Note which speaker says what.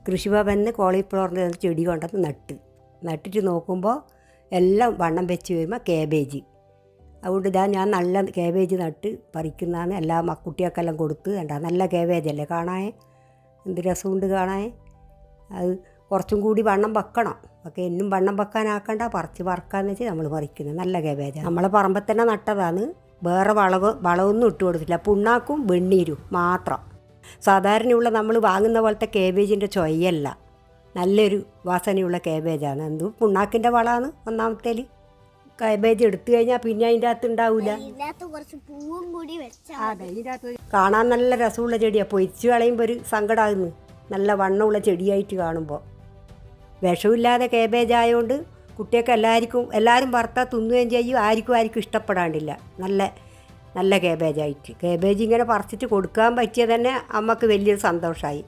Speaker 1: കൃഷിഭവനിൽ കോളിഫ്ലവറിൻ്റെ ചെടി കൊണ്ടുവന്ന് നട്ടിട്ട് നോക്കുമ്പോൾ എല്ലാം വണ്ണം വെച്ച് വരുമ്പോൾ കേബേജ്. അതുകൊണ്ട് ഞാൻ നല്ല കേബേജ് നട്ട് പറിക്കുന്നതാണ്. എല്ലാ കുട്ടികൾക്കെല്ലാം കൊടുത്ത് നല്ല കേബേജല്ലേ കാണാൻ, എന്ത് രസമുണ്ട് കാണാൻ. അത് കുറച്ചും കൂടി വണ്ണം വെക്കണം. ഒക്കെ എന്നും വണ്ണം വെക്കാനാക്കണ്ട, പറിച്ച് വറക്കാന്ന് വെച്ചാൽ നമ്മൾ പറിക്കുന്നത് നല്ല കേബേജാണ്. നമ്മളെ പറമ്പിൽ തന്നെ നട്ടതാണ്. വേറെ വളമൊന്നും ഇട്ട് കൊടുത്തില്ല. പുണ്ണാക്കും വെണ്ണീരും മാത്രം. സാധാരണയുള്ള നമ്മൾ വാങ്ങുന്ന പോലത്തെ കേബേജിൻ്റെ ചൊയ്യല്ല, നല്ലൊരു വാസനയുള്ള കേബേജാണ്. എന്തും പുണ്ണാക്കിൻ്റെ വളമാണ് ഒന്നാമത്തേൽ. കേബേജ് എടുത്തു കഴിഞ്ഞാൽ പിന്നെ അതിൻ്റെ അകത്ത് ഉണ്ടാവില്ല. കാണാൻ നല്ല രസമുള്ള ചെടിയാണ്. പൊരിച്ച് കളയുമ്പോൾ ഒരു സങ്കടമാകുന്നു, നല്ല വണ്ണമുള്ള ചെടിയായിട്ട് കാണുമ്പോൾ. വിഷമില്ലാതെ കേബേജ് ആയതുകൊണ്ട് കുട്ടിയൊക്കെ എല്ലാവരും വറുത്താൽ തിന്നുകയും ചെയ്യും. ആർക്കും ഇഷ്ടപ്പെടാണ്ടില്ല. നല്ല കേബേജായിട്ട്. കേബേജ് ഇങ്ങനെ പറിച്ചിട്ട് കൊടുക്കാൻ പറ്റിയത് തന്നെ അമ്മക്ക് വലിയൊരു സന്തോഷമായി.